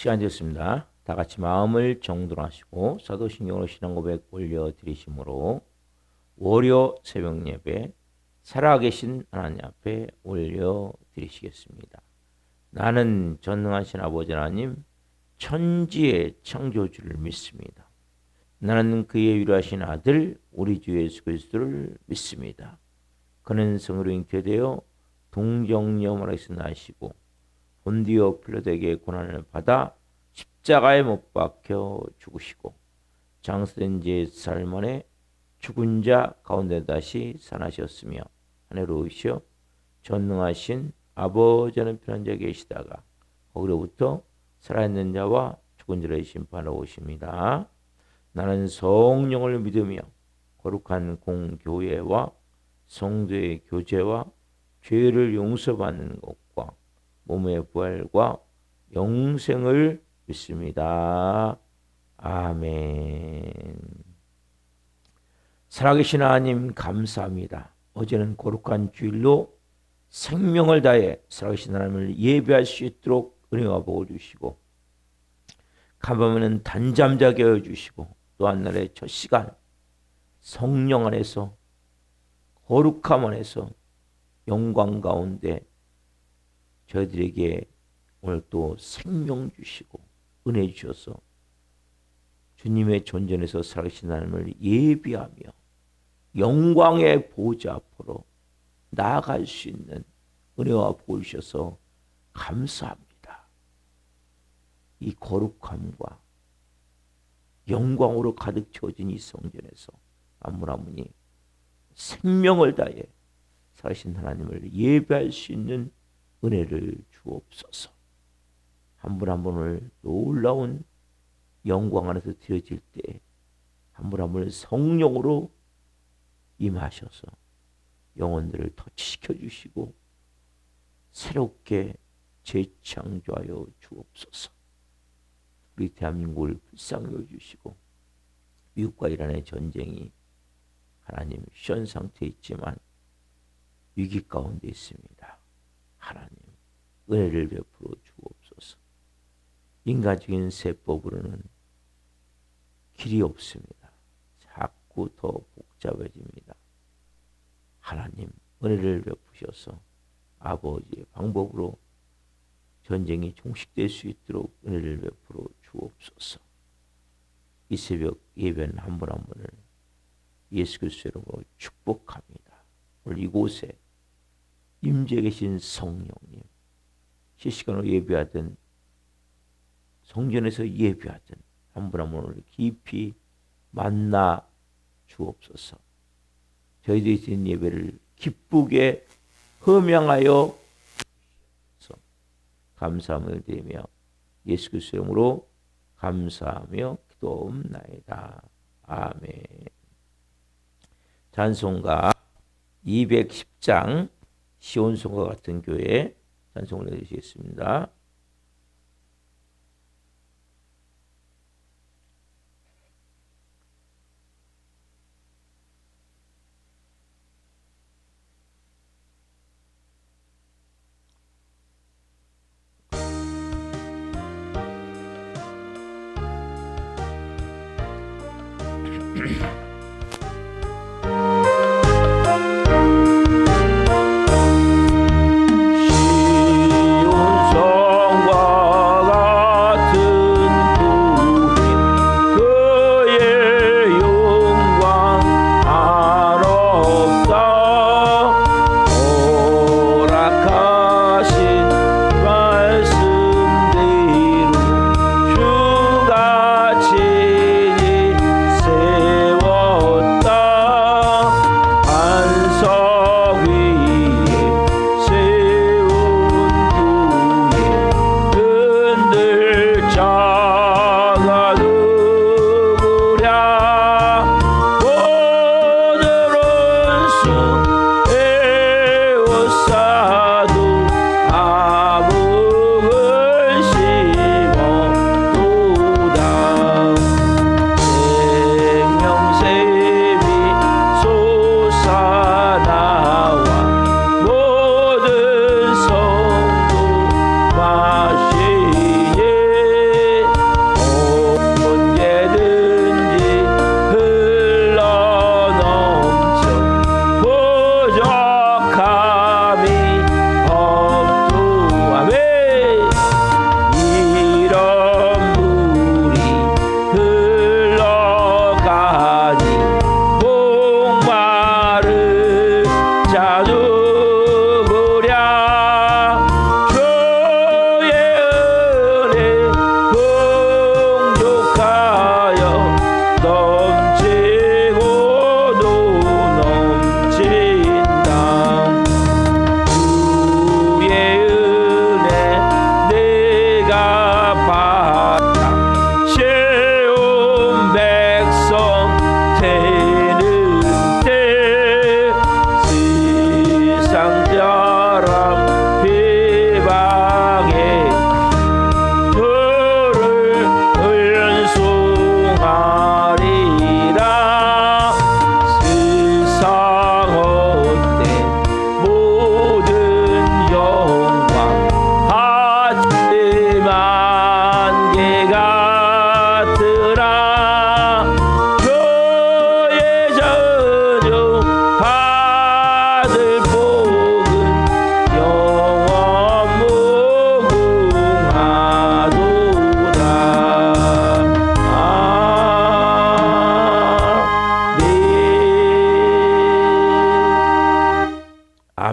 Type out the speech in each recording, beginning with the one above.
시간 됐습니다. 다 같이 마음을 정돈하시고 사도신경으로 신앙 고백 올려드리심으로 월요 새벽 예배 살아계신 하나님 앞에 올려드리시겠습니다. 나는 전능하신 아버지 하나님 천지의 창조주를 믿습니다. 나는 그의 유일하신 아들 우리 주 예수 그리스도를 믿습니다. 그는 성으로 잉태되어 동정녀마리아에서 나시고 본디오 필라도에게 고난을 받아 십자가에 못 박혀 죽으시고 장사된 지 4일 만에 죽은 자 가운데 다시 살아나셨으며 하늘로 오시어 전능하신 아버지는 편한 자 계시다가 거기로부터 살아있는 자와 죽은 자를 심판하러 오십니다. 나는 성령을 믿으며 거룩한 공교회와 성도의 교제와 죄를 용서받는 것과 몸의 부활과 영생을 믿습니다. 아멘. 살아계신 하나님 감사합니다. 어제는 거룩한 주일로 생명을 다해 살아계신 하나님을 예배할 수 있도록 은혜와 복을 주시고 간밤에는 단잠 자게 하여 주시고 또 한날의 첫 시간 성령 안에서 거룩함 안에서 영광 가운데 저희들에게 오늘 또 생명 주시고 은혜 주셔서 주님의 존전에서 살아계신 하나님을 예비하며 영광의 보좌 앞으로 나아갈 수 있는 은혜와 복을 주셔서 감사합니다. 이 거룩함과 영광으로 가득 채워진 이 성전에서 한 분 한 분이 생명을 다해 살아계신 하나님을 예배할 수 있는 은혜를 주옵소서. 한 분 한 분을 놀라운 영광 안에서 드려질 때 한 분 한 분을 성령으로 임하셔서 영혼들을 터치시켜 주시고 새롭게 재창조하여 주옵소서. 우리 대한민국을 불쌍히 여주시고 미국과 이란의 전쟁이 하나님 시현 상태에 있지만 위기 가운데 있습니다. 하나님 은혜를 베풀어 주옵소서. 인간적인 세법으로는 길이 없습니다. 자꾸 더 복잡해집니다. 하나님 은혜를 베푸셔서 아버지의 방법으로 전쟁이 종식될 수 있도록 은혜를 베풀어 주옵소서. 이 새벽 예배는 한 분 한 분을 예수 그리스도의 이름으로 축복합니다. 오늘 이곳에 임재 계신 성령님 실시간으로 예배하든 성전에서 예배하든 한 분 한 분을 깊이 만나 주옵소서. 저희들이 드린 예배를 기쁘게 흠양하여 감사함을 드리며 예수 그리스도의 이름으로 감사하며 기도옵나이다. 아멘. 찬송가 210장 시온송과 같은 교회 찬송을 해주시겠습니다. 세워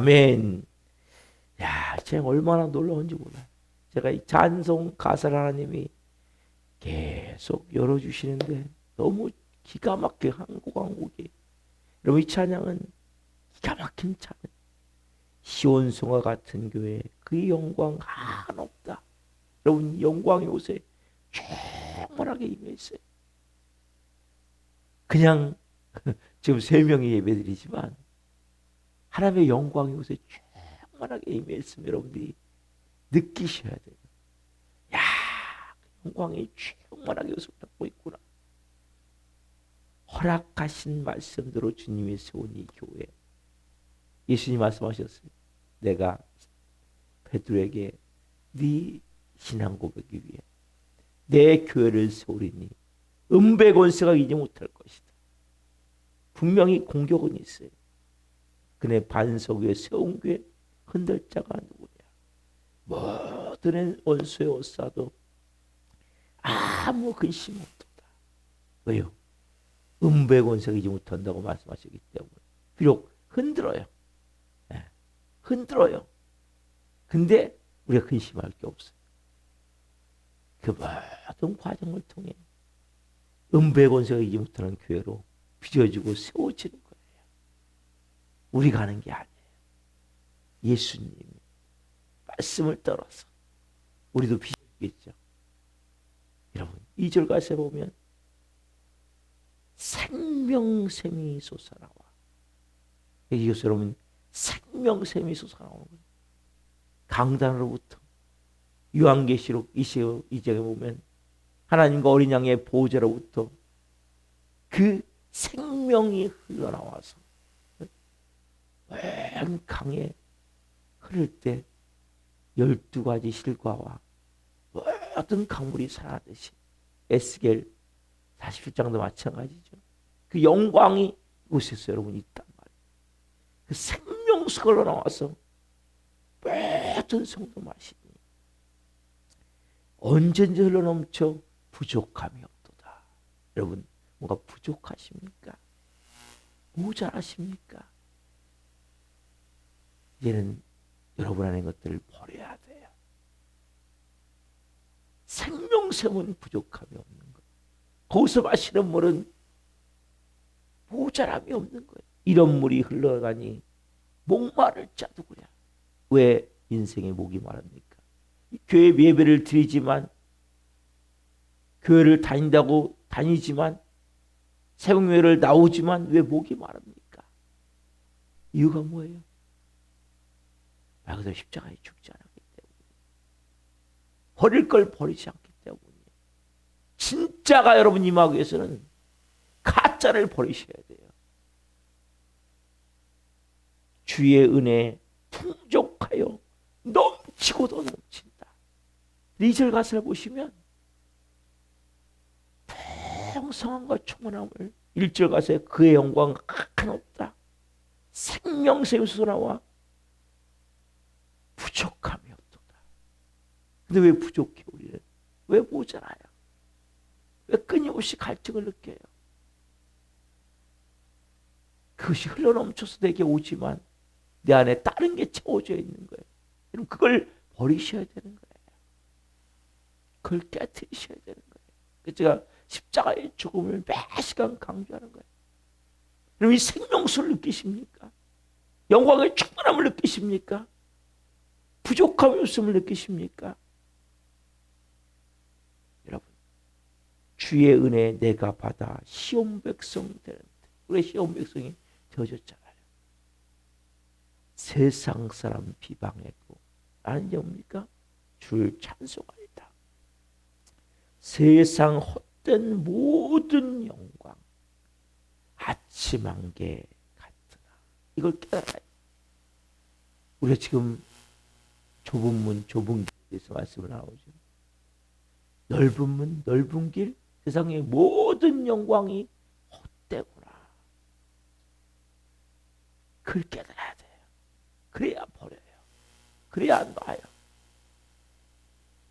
아멘. 야, 제가 얼마나 놀라운지 몰라요. 제가 이 찬송 가사를 하나님이 계속 열어주시는데 너무 기가 막히게 한 곡 한 곡이. 여러분 이 찬양은 기가 막힌 찬양. 시온성과 같은 교회 그 영광 한없다. 여러분 영광이 요새 충만하게 임했어요. 그냥 지금 3명이 예배드리지만 하나님의 영광이 요새 충만하게 임했으면 여러분들이 느끼셔야 돼요. 야, 영광이 충만하게 요새 받고 있구나. 허락하신 말씀대로 주님이 세운 이 교회. 예수님 말씀하셨어요. 내가 베드로에게 네 신앙 고백을 위해 내 교회를 세우리니 은배권세가 이지 못할 것이다. 분명히 공격은 있어요. 그네 반석 위에 세운 교회 흔들 자가 누구냐. 모든 원수에 옷사도 아무 근심 없도다. 왜요? 은배권세가 이지 못한다고 말씀하셨기 때문에. 비록 흔들어요. 네. 흔들어요. 근데 우리가 근심할 게 없어요. 그 모든 과정을 통해 은배권세가 이지 못하는 교회로 빚어지고 세워지는 거예요. 우리가 하는 게 아니에요. 예수님이 말씀을 따라서 우리도 빚어지겠죠. 여러분 2절 가서 보면 생명샘이 솟아나와. 여기서 여러분 생명샘이 솟아나오는 거예요. 강단으로부터 요한계시록 22장에 보면 하나님과 어린 양의 보호자로부터 그 생명이 흘러나와서 온 강에 흐를 때 12가지 실과와 모든 강물이 살아나듯이 에스겔 47장도 마찬가지죠. 그 영광이 이곳에서 여러분 있단 말이에요. 그 생명수가 흘러나와서 모든 성도 마시니 언제든지 흘러넘쳐 부족함이 없도다. 여러분 뭔가 부족하십니까? 모자라십니까? 이제는 여러분 안에 것들을 버려야 돼요. 생명샘은 부족함이 없는 거예요. 거기서 마시는 물은 모자람이 없는 거예요. 이런 물이 흘러가니 목마를 자도 그냥. 왜 인생의 목이 마릅니까? 교회 예배를 드리지만 교회를 다니지만 새벽교회를 나오지만 왜 목이 마릅니까? 이유가 뭐예요? 말 그대로 십자가에 죽지 않았기 때문에. 버릴 걸 버리지 않기 때문에. 진짜가 여러분 임하기 위해서는 가짜를 버리셔야 돼요. 주의 은혜 풍족하여 넘치고도 넘친다. 2절 가사를 보시면 풍성함과 충만함을 1절 가사에 그의 영광 한없다. 생명샘이 솟아나와 부족함이 없도다. 근데 왜 부족해 우리는? 왜 모자라요? 왜 끊임없이 갈증을 느껴요? 그것이 흘러넘쳐서 내게 오지만 내 안에 다른 게 채워져 있는 거예요. 여러분 그걸 버리셔야 되는 거예요. 그걸 깨트리셔야 되는 거예요. 그래서 제가 십자가의 죽음을 매 시간 강조하는 거예요. 여러분 이 생명수를 느끼십니까? 영광의 충만함을 느끼십니까? 부족함이 없음을 느끼십니까? 여러분 주의 은혜 내가 받아 시온 백성 되는데 우리 시온 백성이 되어졌잖아요. 세상 사람 비방했고 나는 뭡니까? 주를 찬송하리다. 세상 헛된 모든 영광 아침 안개 같으나 이걸 깨달아요. 우리가 지금 좁은 문 좁은 길에서 말씀을 나오죠. 넓은 문 넓은 길 세상의 모든 영광이 헛되구나. 그걸 깨달아야 돼요. 그래야 버려요. 그래야 안 놔요.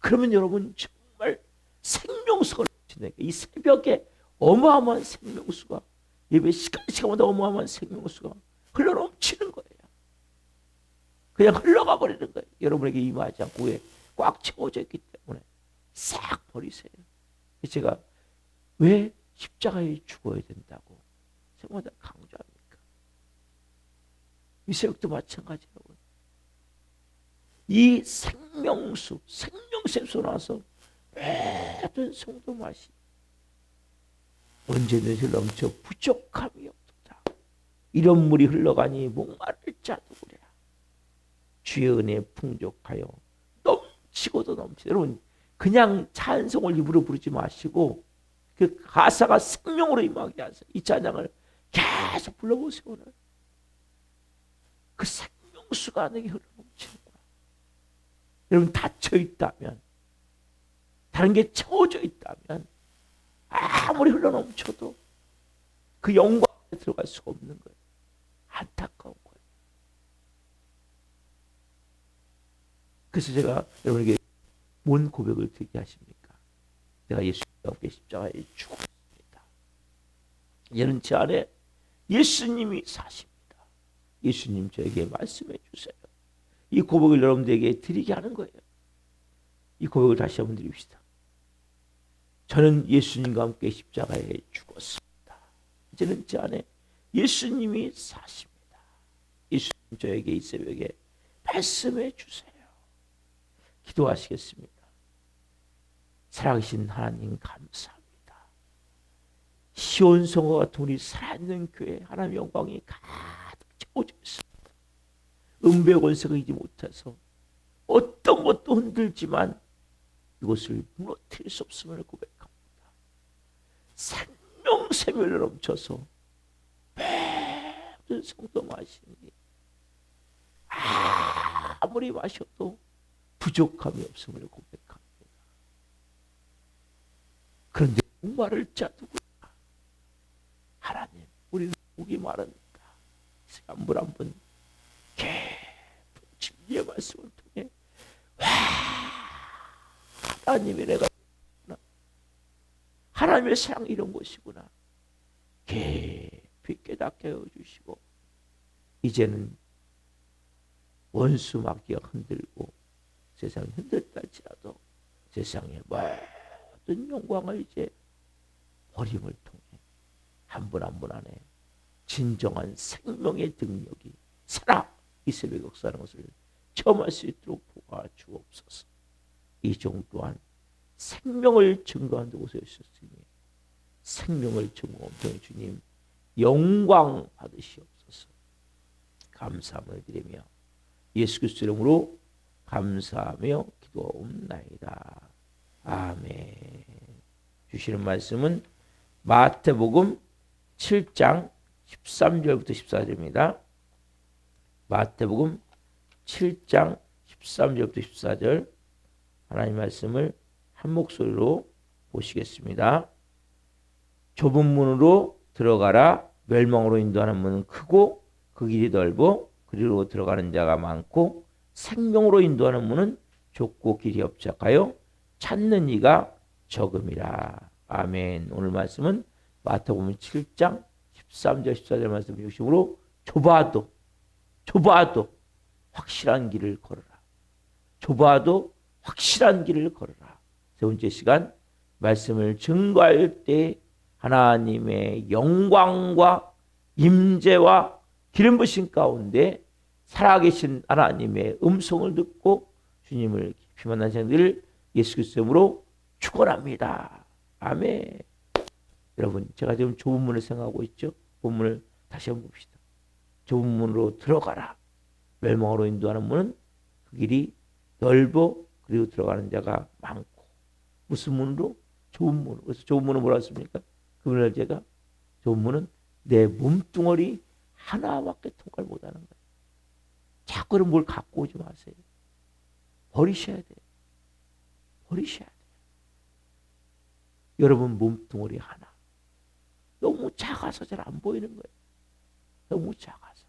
그러면 여러분 정말 생명수가 넘치는 이 새벽에 어마어마한 생명수가 예배 시간마다 어마어마한 생명수가 흘러넘치는 거예요. 그냥 흘러가 버리는 거예요. 여러분에게 임하지 않고 왜? 꽉 채워져 있기 때문에 싹 버리세요. 제가 왜 십자가에 죽어야 된다고 생마다 강조합니까? 이 새벽도 마찬가지라고요. 이 생명수, 생명샘 쏟아서 모든 성도 마시 언제든지 넘쳐 부족함이 없도다. 이런 물이 흘러가니 목마를 자도 그래라. 주의 은혜 풍족하여 넘치고도 넘치다. 여러분 그냥 찬송을 입으로 부르지 마시고 그 가사가 생명으로 임하게 하세요. 이 찬양을 계속 불러보세요. 오늘 그 생명수가 내게 흘러넘치는 거야. 여러분 닫혀 있다면, 다른 게 채워져 있다면 아무리 흘러넘쳐도 그 영광에 들어갈 수가 없는 거예요. 안타까운 거예요. 그래서 제가 여러분에게 뭔 고백을 드리게 하십니까? 내가 예수님과 함께 십자가에 죽었습니다. 이제는 제 안에 예수님이 사십니다. 예수님 저에게 말씀해 주세요. 이 고백을 여러분들에게 드리게 하는 거예요. 이 고백을 다시 한번 드립시다. 저는 예수님과 함께 십자가에 죽었습니다. 이제는 제 안에 예수님이 사십니다. 예수님 저에게 이 새벽에 말씀해 주세요. 기도하시겠습니다. 살아계신 하나님 감사합니다. 시온성과 같은 우리 살아있는 교회 하나님의 영광이 가득 채워져 있습니다. 은배 권세가 이지 못해서 어떤 것도 흔들지만 이것을 무너뜨릴 수 없음을 고백합니다. 생명샘을 넘쳐서 모든 성도 마시니 아무리 마셔도 부족함이 없음을 고백합니다. 그런데 목마를 자두고 하나님 우리는 목이 마릅니다. 한 분 한 분 깊은 진리의 말씀을 통해 하나님의 내가 하나님의 사랑이 이런 것이구나 깊이 깨닫게 해주시고 이제는 원수 마귀가 흔들고 세상이 흔들다 할지라도 세상의 모든 영광을 이제 버림을 통해 한 분 한 분 안에 진정한 생명의 능력이 살아 이 새벽 역사하는 것을 체험할 수 있도록 도와주옵소서. 이 종 또한 생명을 증거하는 곳에 있었으니 생명을 증거하는 주님 영광 받으시옵소서. 감사함을 드리며 예수 그리스도 이름으로 감사하며 기도옵나이다. 아멘. 주시는 말씀은 마태복음 7장 13절부터 14절입니다. 마태복음 7장 13절부터 14절 하나님 말씀을 한 목소리로 보시겠습니다. 좁은 문으로 들어가라. 멸망으로 인도하는 문은 크고 그 길이 넓어 그리로 들어가는 자가 많고 생명으로 인도하는 문은 좁고 길이 협착하여 찾는 이가 적음이라. 아멘. 오늘 말씀은 마태복음 7장 13절 14절 말씀 중심으로 좁아도 확실한 길을 걸어라. 좁아도 확실한 길을 걸어라. 세 번째 시간 말씀을 증거할 때 하나님의 영광과 임재와 기름 부으심 가운데 살아계신 하나님의 음성을 듣고 주님을 깊이 만난 자들 예수 그리스도로 축원합니다. 아멘. 여러분 제가 지금 좁은 문을 생각하고 있죠. 본문을 다시 한번 봅시다. 좁은 문으로 들어가라. 멸망으로 인도하는 문은 그 길이 넓어 그리고 들어가는 자가 많고. 무슨 문으로? 좁은 문으로. 그래서 좁은 문은 뭐라 했습니까? 그 문을 제가 좁은 문은 내 몸뚱어리 하나밖에 통과를 못하는 거예요. 자꾸 뭘 갖고 오지 마세요. 버리셔야 돼요. 버리셔야 돼요. 여러분 몸뚱어리 하나. 너무 작아서 잘 안 보이는 거예요. 너무 작아서.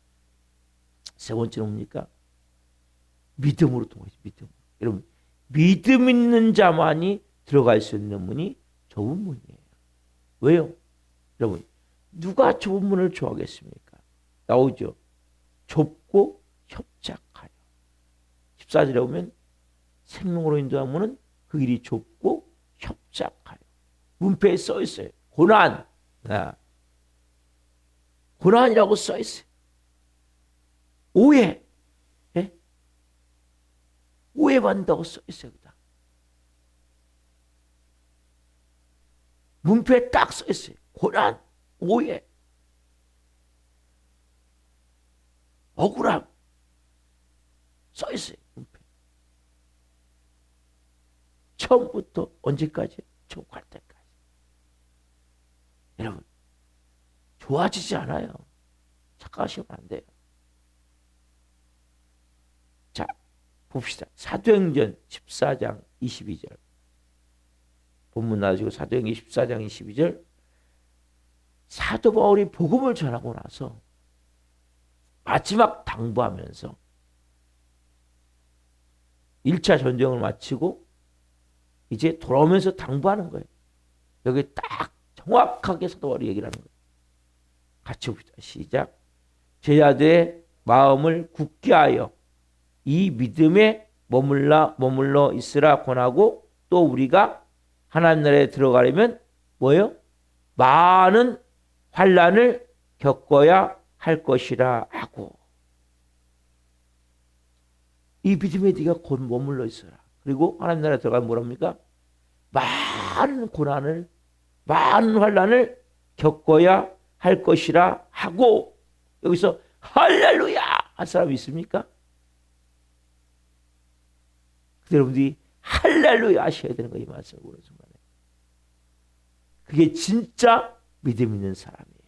세 번째는 뭡니까? 믿음으로 통하죠. 믿음. 여러분 믿음 있는 자만이 들어갈 수 있는 문이 좁은 문이에요. 왜요? 여러분 누가 좁은 문을 좋아하겠습니까? 나오죠. 좁고 협착하여. 14절에 보면 생명으로 인도하면은 그 길이 좁고 협착하여. 문패에 써 있어요. 고난. 고난이라고 써 있어요. 오해. 예? 오해받는다고 써 있어요. 문패에 딱 써 있어요. 고난, 오해, 억울함 써 있어요. 문패. 처음부터 언제까지? 족할 때까지. 여러분, 좋아지지 않아요. 착각하시면 안 돼요. 자, 봅시다. 사도행전 14장 22절. 본문 놔두시고 사도행전 14장 22절. 사도 바울이 복음을 전하고 나서 마지막 당부하면서 1차 전쟁을 마치고 이제 돌아오면서 당부하는 거예요. 여기 딱 정확하게 사도 바울이 얘기를 하는 거예요. 같이 봅시다. 시작. 제자들의 마음을 굳게 하여 이 믿음에 머물러 있으라 권하고, 또 우리가 하나님 나라에 들어가려면 뭐예요? 많은 환난을 겪어야 할 것이라 하고. 이 믿음에 네가 곧 머물러 있어라. 그리고 하나님 나라에 들어가면 뭐랍니까? 많은 고난을, 많은 환난을 겪어야 할 것이라 하고. 여기서 할렐루야 할 사람이 있습니까? 여러분들이 할렐루야 하셔야 되는 거예요. 이 말씀을 보는 순간에. 그게 진짜 믿음 있는 사람이에요.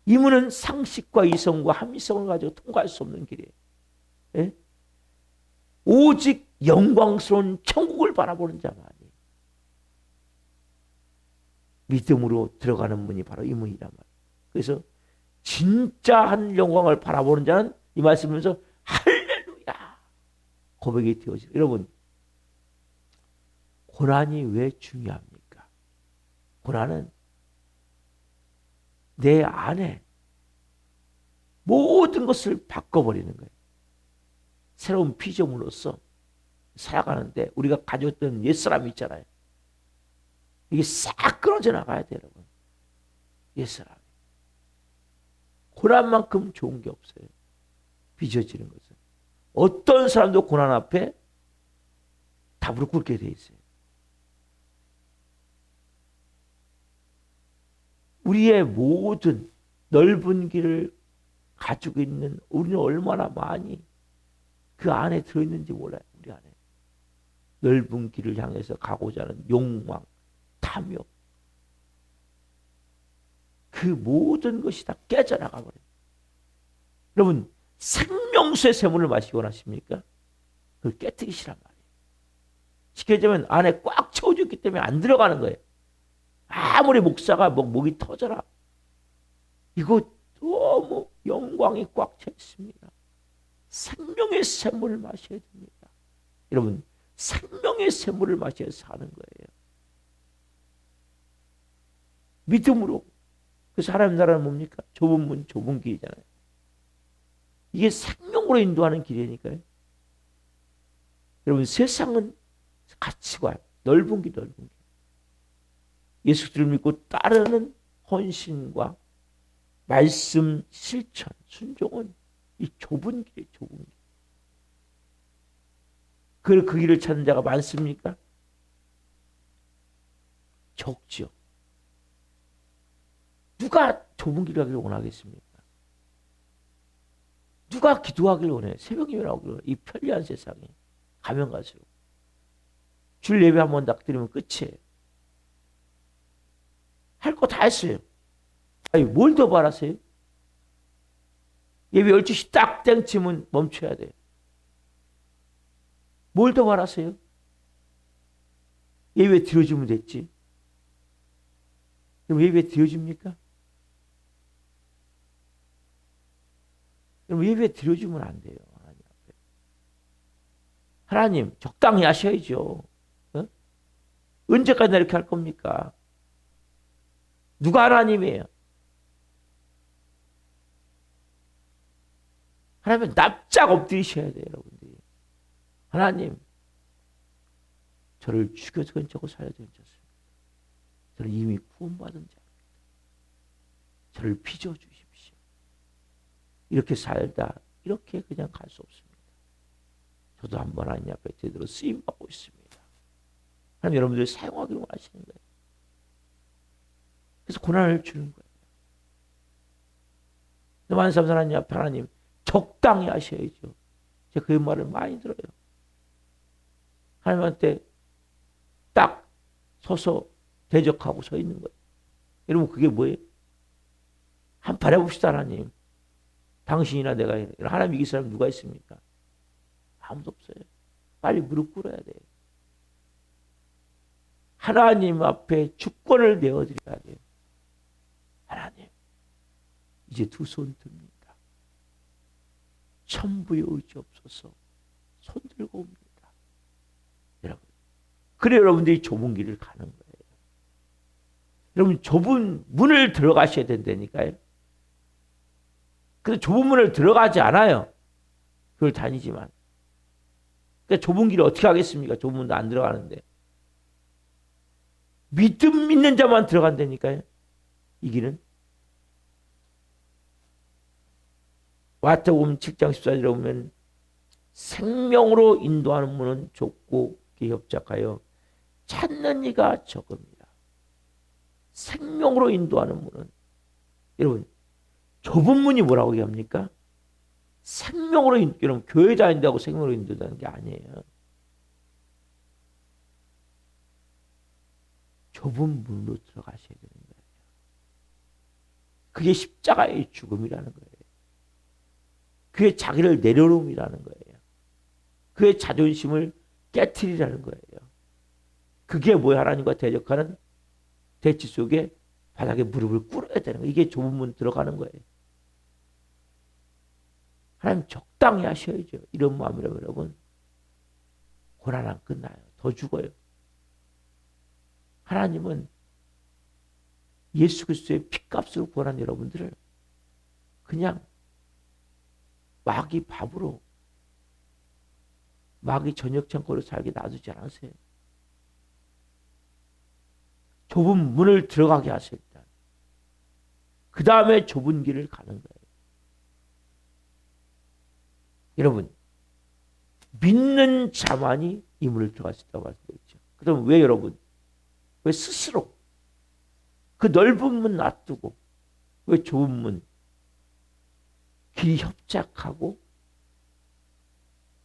이문은 상식과 이성과 합리성을 가지고 통과할 수 없는 길이에요. 예? 오직 영광스러운 천국을 바라보는 자만이 믿음으로 들어가는 문이 바로 이 문이란 말이에요. 그래서 진짜 한 영광을 바라보는 자는 이 말씀에서 할렐루야 고백이 되어지죠. 여러분, 고난이 왜 중요합니까? 고난은 내 안에 모든 것을 바꿔버리는 거예요. 새로운 피조물로서 살아가는데 우리가 가졌던 옛사람이 있잖아요. 이게 싹 끊어져 나가야 돼요, 여러분. 옛사람이. 고난만큼 좋은 게 없어요. 빚어지는 것은. 어떤 사람도 고난 앞에 다 무릎 꿇게 돼 있어요. 우리의 모든 넓은 길을 가지고 있는 우리는 얼마나 많이 그 안에 들어있는지 몰라요. 우리 안에. 넓은 길을 향해서 가고자 하는 욕망, 탐욕. 그 모든 것이 다 깨져나가 버려요. 여러분, 생명수의 샘물을 마시기 원하십니까? 그걸 깨뜨리시란 말이에요. 쉽게 얘기하면 안에 꽉 채워져 있기 때문에 안 들어가는 거예요. 아무리 목사가 목이 터져라. 이거 너무 영광이 꽉 차 있습니다. 생명의 샘물을 마셔야 됩니다. 여러분, 생명의 샘물을 마셔야 사는 거예요. 믿음으로. 그래서 하나님 나라는 뭡니까? 좁은 문, 좁은 길이잖아요. 이게 생명으로 인도하는 길이니까요. 여러분, 세상은 가치관, 넓은 길, 넓은 길. 예수를 믿고 따르는 헌신과 말씀 실천, 순종은 이 좁은 길이에요, 좁은 길. 그 길을 찾는 자가 많습니까? 적죠. 누가 좁은 길을 가기를 원하겠습니까? 누가 기도하기를 원해요? 새벽 예배를 하기를 원해요. 이 편리한 세상에 가면 갈수록. 줄 예배 한번 딱 드리면 끝이에요. 할 거 다 했어요. 아니, 뭘 더 바라세요? 예배 12시 딱 땡치면 멈춰야 돼요. 뭘 더 바라세요? 예배 드려주면 됐지. 그럼 예배 드려줍니까? 그럼 예배 드려주면 안 돼요. 하나님 앞에. 하나님, 적당히 하셔야죠. 어? 언제까지 이렇게 할 겁니까? 누가 하나님이에요? 하나님은 납작 엎드리셔야 돼요, 여러분들이. 하나님, 저를 죽여서 괜찮고 살려서 괜찮습니다. 저는 이미 구원받은 자입니다. 저를 빚어주십시오. 이렇게 살다 이렇게 그냥 갈 수 없습니다. 저도 한번 하나님 앞에 제대로 쓰임받고 있습니다. 하나님 여러분들 사용하기를 원하시는 거예요. 그래서 고난을 주는 거예요. 많은 사람들 하나님 앞에 하나님 적당히 하셔야죠. 제가 그 말을 많이 들어요. 하나님한테 딱 서서 대적하고 서 있는 거예요. 여러분 그게 뭐예요? 한번 해봅시다. 하나님. 당신이나 내가 하나님 이길 사람 누가 있습니까? 아무도 없어요. 빨리 무릎 꿇어야 돼요. 하나님 앞에 주권을 내어드려야 돼요. 하나님, 이제 두 손 듭니다. 천부의 의지 없어서 손 들고 옵니다. 여러분, 그래 여러분들이 좁은 길을 가는 거예요. 여러분 좁은 문을 들어가셔야 된다니까요. 근데 좁은 문을 들어가지 않아요. 그걸 다니지만. 그러니까 좁은 길을 어떻게 하겠습니까? 좁은 문도 안 들어가는데. 믿음 있는 자만 들어간다니까요. 이 길은. 마태복음 7장 14절에 보면 생명으로 인도하는 문은 좁고 협착하여 찾는 이가 적습니다. 생명으로 인도하는 문은 여러분 좁은 문이 뭐라고 얘기합니까? 생명으로 여러분 교회 다닌다고 생명으로 인도하는 게 아니에요. 좁은 문으로 들어가셔야 되는 거예요. 그게 십자가의 죽음이라는 거예요. 그게 자기를 내려놓음이라는 거예요. 그의 자존심을 깨트리라는 거예요. 그게 뭐야? 하나님과 대적하는 대치 속에 바닥에 무릎을 꿇어야 되는 거예요. 이게 좁은 문 들어가는 거예요. 하나님 적당히 하셔야죠. 이런 마음이라면 여러분 고난 안 끝나요. 더 죽어요. 하나님은 예수 그리스도의 피값으로 구원한 여러분들을 그냥 마귀 밥으로 마귀 저녁 창고로 살게 놔두지 않으세요. 좁은 문을 들어가게 하세요. 일단. 그 다음에 좁은 길을 가는 거예요. 여러분 믿는 자만이 이 문을 들어갈 수 있다고 말씀드렸죠. 그럼 왜 여러분 왜 스스로 그 넓은 문 놔두고 왜 좁은 문 길이 협착하고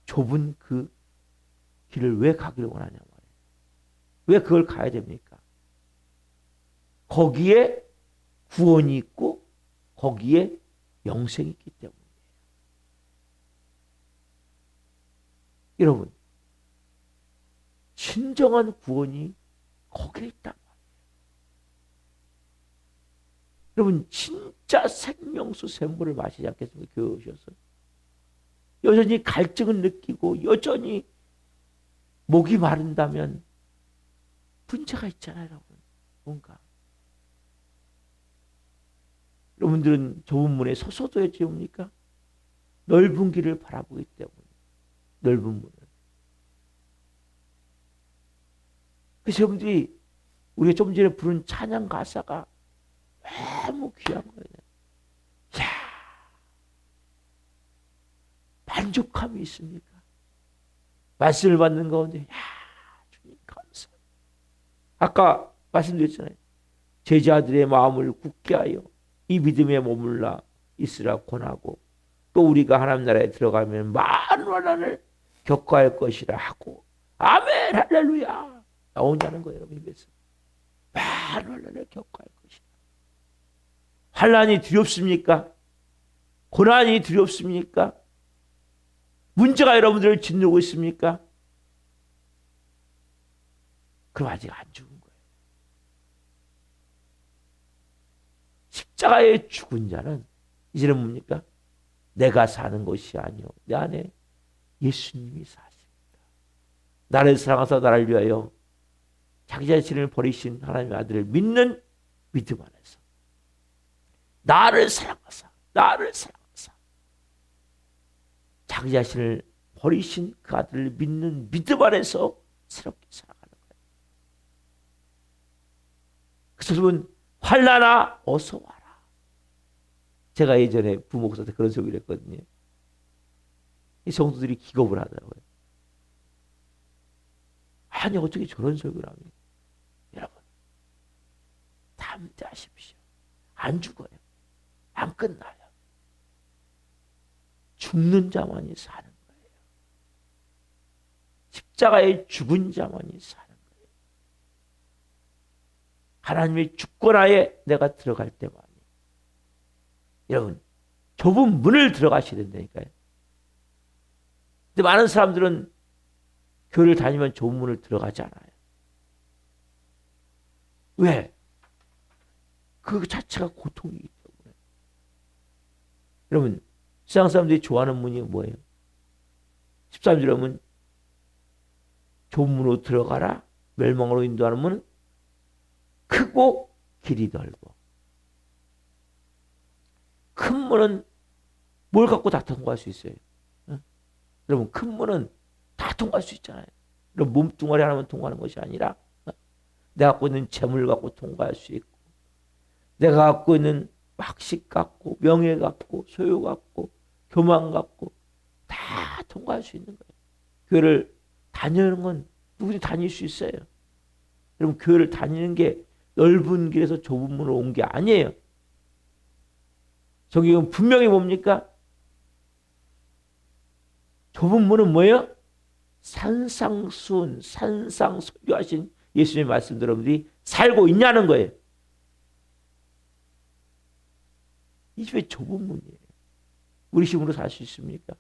좁은 그 길을 왜 가기를 원하냐 말이에요. 왜 그걸 가야 됩니까? 거기에 구원이 있고 거기에 영생이 있기 때문이에요. 여러분 진정한 구원이 거기에 있단 말이에요. 여러분 진짜 생명수 샘물을 마시지 않겠습니까? 교회 오셔서 여전히 갈증을 느끼고 여전히 목이 마른다면 문제가 있잖아요. 여러분 뭔가 여러분들은 좁은 문에 서서도 해지옵니까? 넓은 길을 바라보기 때문에 넓은 문을. 그래서 여러분들이 우리가 좀 전에 부른 찬양 가사가 너무 귀한 거예요. 야, 만족함이 있습니까? 말씀을 받는 가운데 야, 주님 감사. 아까 말씀드렸잖아요. 제자들의 마음을 굳게 하여 이 믿음에 머물러 있으라 권하고 또 우리가 하나님 나라에 들어가면 많은 환난을 겪어야 할 것이라 하고 아멘 할렐루야 나온다는 거예요. 여러분 입에서 많은 환난을 겪어야 할 것이다. 환난이 두렵습니까? 고난이 두렵습니까? 문제가 여러분들을 짓누르고 있습니까? 그럼 아직 안 죽은 거예요. 십자가에 죽은 자는 이제는 뭡니까? 내가 사는 것이 아니요 내 안에 예수님이 사십니다. 나를 사랑하사 나를 위하여 자기 자신을 버리신 하나님의 아들을 믿는 믿음 안에서 나를 사랑하사 자기 자신을 버리신 그 아들을 믿는 믿음 안에서 새롭게 살아가는 거예요. 그래서 여러분, 환난아 어서 와라. 제가 예전에 부목사한테 그런 소리를 했거든요. 이 성도들이 기겁을 하더라고요. 아니 어떻게 저런 소리를 합니까? 여러분, 담대하십시오. 안 죽어요. 안 끝나요. 죽는 자만이 사는 거예요. 십자가에 죽은 자만이 사는 거예요. 하나님의 주권하에 내가 들어갈 때만이. 여러분, 좁은 문을 들어가셔야 된다니까요. 근데 많은 사람들은 교회를 다니면 좁은 문을 들어가지 않아요. 왜? 그 자체가 고통이기 때문에. 여러분, 세상 사람들이 좋아하는 문이 뭐예요? 13절에 보면 좁은 문으로 들어가라. 멸망으로 인도하는 문은 크고 길이 넓어. 큰 문은 뭘 갖고 다 통과할 수 있어요? 여러분, 큰 문은 다 통과할 수 있잖아요. 여러분, 몸뚱아리 하나만 통과하는 것이 아니라 내가 갖고 있는 재물 갖고 통과할 수 있고, 내가 갖고 있는 학식 갖고, 명예 갖고, 소유 갖고, 교만 갖고 다 통과할 수 있는 거예요. 교회를 다니는 건 누구든지 다닐 수 있어요. 여러분, 교회를 다니는 게 넓은 길에서 좁은 문으로 온 게 아니에요. 성경은 분명히 뭡니까? 좁은 문은 뭐예요? 산상수훈, 산상설교하신 예수님의 말씀대로 여러분들이 살고 있냐는 거예요. 이 집에 좁은 문이에요. 우리 힘으로 살 수 있습니까?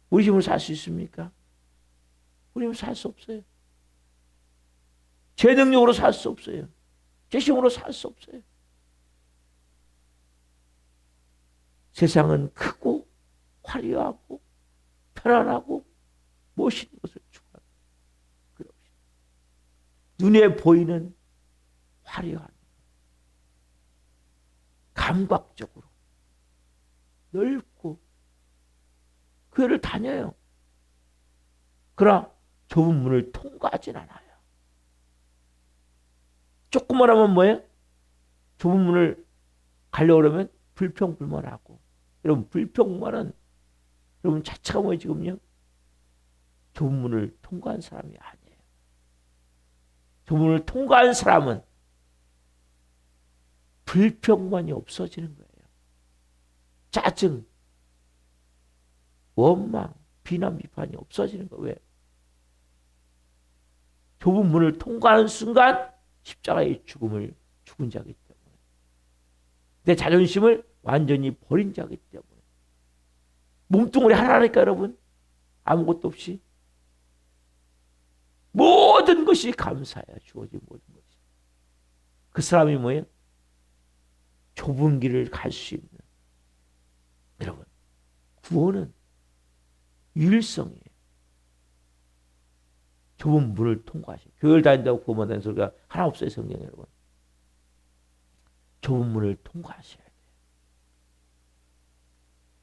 우리 힘으로 살 수 있습니까? 우리 힘으로 살 수 없어요. 제 능력으로 살 수 없어요. 제 힘으로 살 수 없어요. 세상은 크고 화려하고 편안하고 멋있는 것을 추구합니다. 눈에 보이는 화려한 감각적으로 넓고 교회를 다녀요. 그러나 좁은 문을 통과하진 않아요. 조금만 하면 뭐예요? 좁은 문을 가려고 그러면 불평불만하고. 여러분, 불평만은 여러분 자체가 뭐예요 지금요? 좁은 문을 통과한 사람이 아니에요. 좁은 문을 통과한 사람은 불평만이 없어지는 거예요. 짜증, 원망, 비난, 비판이 없어지는 거예요. 왜? 좁은 문을 통과하는 순간 십자가의 죽음을 죽은 자이기 때문에, 내 자존심을 완전히 버린 자이기 때문에. 몸뚱아리 하나니까 여러분, 아무것도 없이 모든 것이 감사해요. 주어진 모든 것이. 그 사람이 뭐예요? 좁은 길을 갈 수 있는. 여러분, 구원은 유일성이에요. 좁은 문을 통과하시고. 교회를 다닌다고 구원받는 소리가 하나 없어요, 성경에. 여러분, 좁은 문을 통과하셔야 돼요.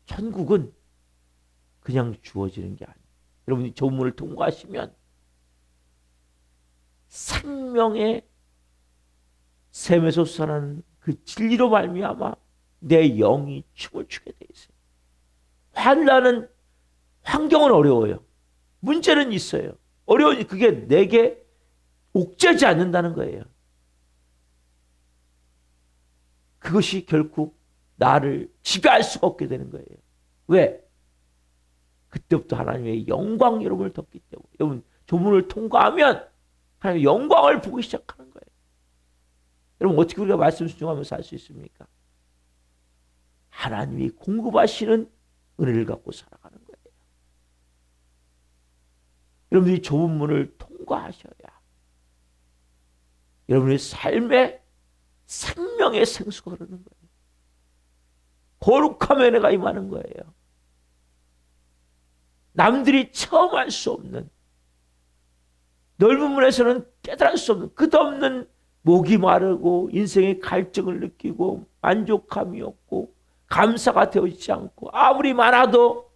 천국은 그냥 주어지는 게 아니에요. 여러분이 좁은 문을 통과하시면 생명의 샘에서 솟아나는 그 진리로 말미암아 내 영이 춤을 추게 돼 있어요. 환난은, 환경은 어려워요. 문제는 있어요. 어려우니 그게 내게 옥죄지 않는다는 거예요. 그것이 결국 나를 지배할 수가 없게 되는 거예요. 왜? 그때부터 하나님의 영광 여러분을 덮기 때문에. 여러분, 조문을 통과하면 하나님의 영광을 보기 시작하는 거예요. 여러분, 어떻게 우리가 말씀 순종하면서 살 수 있습니까? 하나님이 공급하시는 은혜를 갖고 살아가는 거예요. 여러분들이 좁은 문을 통과하셔야 여러분의 삶에 생명의 생수가 흐르는 거예요. 거룩함의 은혜가 임하는 거예요. 남들이 처음 할 수 없는, 넓은 문에서는 깨달을 수 없는, 끝없는 목이 마르고 인생의 갈증을 느끼고 만족감이 없고 감사가 되어지지 않고 아무리 많아도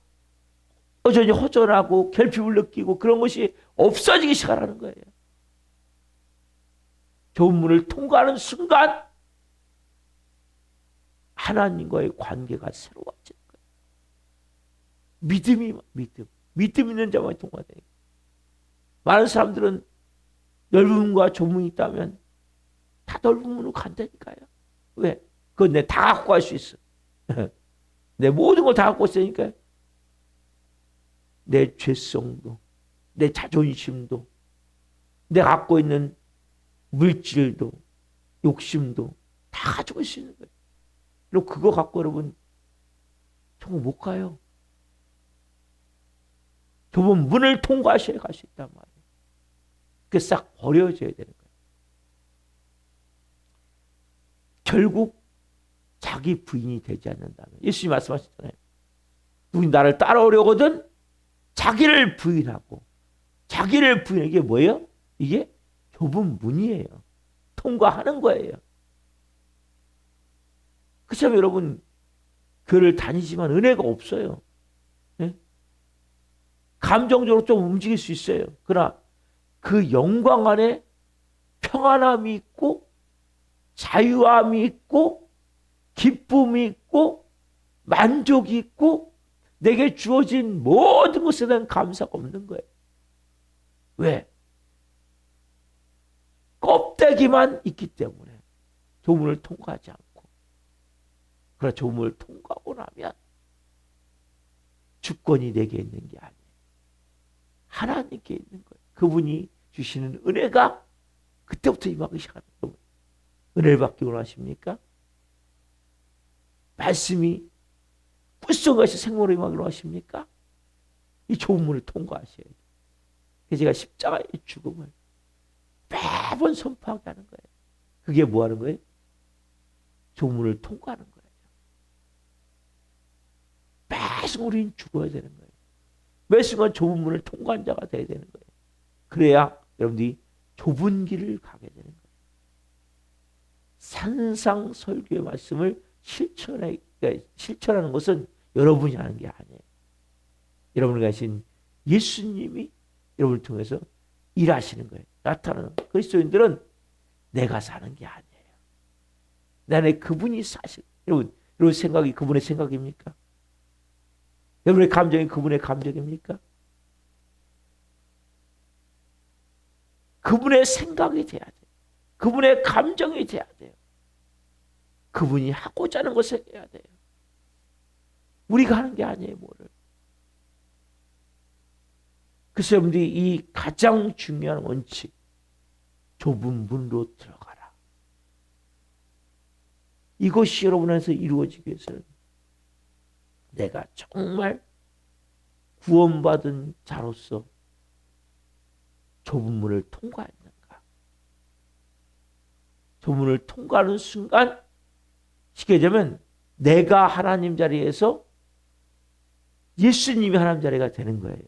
여전히 허전하고 결핍을 느끼고 그런 것이 없어지기 시작하는 거예요. 좁은 문을 통과하는 순간 하나님과의 관계가 새로워지는 거예요. 믿음 있는 자만 통과돼요. 많은 사람들은 넓은 문과 좁은 문이 있다면 다 넓은 문으로 간다니까요. 왜? 그건 내 다 갖고 갈 수 있어. 내 모든 걸 다 갖고 있으니까 내 죄성도 내 자존심도 내가 갖고 있는 물질도 욕심도 다 가지고 있을 수 있는 거예요. 그리고 그거 갖고 여러분 천국 못 가요. 좁은 문을 통과하셔야 갈 수 있단 말이에요. 그게 싹 버려져야 되는 거예요. 결국 자기 부인이 되지 않는다면 예수님 말씀하셨잖아요. 누군지 나를 따라오려거든 자기를 부인하고 자기를 부인하는 게 뭐예요? 이게 좁은 문이에요. 통과하는 거예요. 그렇다면 여러분 교회를 다니지만 은혜가 없어요. 네? 감정적으로 좀 움직일 수 있어요. 그러나 그 영광 안에 평안함이 있고 자유함이 있고 기쁨이 있고 만족이 있고 내게 주어진 모든 것에 대한 감사가 없는 거예요. 왜? 껍데기만 있기 때문에 조문을 통과하지 않고 그러나 조문을 통과하고 나면 주권이 내게 있는 게 아니에요. 하나님께 있는 거예요. 그분이 주시는 은혜가 그때부터 임하기 시작하는 거예요. 은혜를 받기 원하십니까? 말씀이 불성같이 생명으로 임하기 원하십니까? 이 좁은 문을 통과하셔야 돼요. 그래서 제가 십자가의 죽음을 매번 선포하게 하는 거예요. 그게 뭐 하는 거예요? 좁은 문을 통과하는 거예요. 매순간 우리는 죽어야 되는 거예요. 매순간 좁은 문을 통과한 자가 되어야 되는 거예요. 그래야 여러분들이 좁은 길을 가게 되는 거예요. 산상설교의 말씀을 실천하는 것은 여러분이 하는 게 아니에요. 여러분이 가신 예수님이 여러분을 통해서 일하시는 거예요. 나타나는 그리스도인들은 내가 사는 게 아니에요. 내 안에 그분이 사실 여러분 생각이 그분의 생각입니까? 여러분의 감정이 그분의 감정입니까? 그분의 생각이 돼야 돼요. 그분의 감정이 돼야 돼요. 그분이 하고자 하는 것을 해야 돼요. 우리가 하는 게 아니에요. 뭐를. 그래서 여러분들이 이 가장 중요한 원칙 좁은 문으로 들어가라. 이것이 여러분 안에서 이루어지기 위해서는 내가 정말 구원받은 자로서 좁은 문을 통과했는가. 좁은 문을 통과하는 순간 쉽게 얘기하면 내가 하나님 자리에서 예수님이 하나님 자리가 되는 거예요.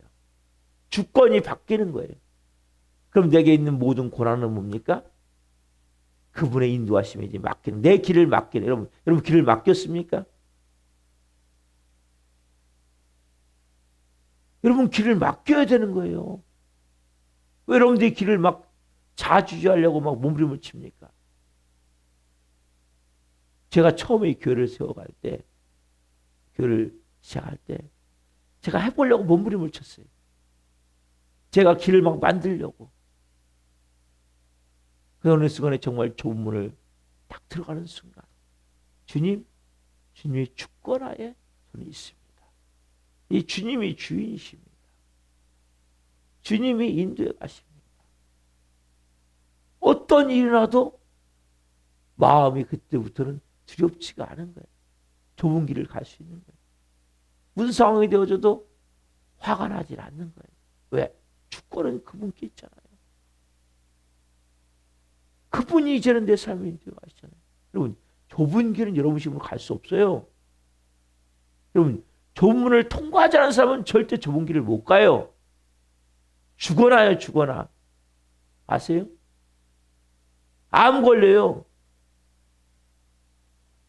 주권이 바뀌는 거예요. 그럼 내게 있는 모든 고난은 뭡니까? 그분의 인도하심에 이제 맡기는, 내 길을 맡기는. 여러분 길을 맡겼습니까? 여러분 길을 맡겨야 되는 거예요. 왜 여러분들이 길을 막 자주하려고 막 몸부림을 칩니까? 제가 처음에 이 교회를 세워갈 때, 교회를 시작할 때, 제가 해보려고 몸부림을 쳤어요. 제가 길을 막 만들려고. 그 어느 순간에 정말 좁은 문을 딱 들어가는 순간, 주님의 주권하에 저는 있습니다. 이 주님이 주인이십니다. 주님이 인도해 가십니다. 어떤 일이 나도 마음이 그때부터는 두렵지가 않은 거예요. 좁은 길을 갈 수 있는 거예요. 무슨 상황이 되어져도 화가 나질 않는 거예요. 왜? 주권은 그분께 있잖아요. 그분이 이제는 내 삶을 인도해 가시잖아요. 여러분, 좁은 길은 여러분 식으로 갈 수 없어요. 여러분, 좁은 문을 통과하지 않은 사람은 절대 좁은 길을 못 가요. 죽어나요, 죽어나. 아세요? 암 걸려요.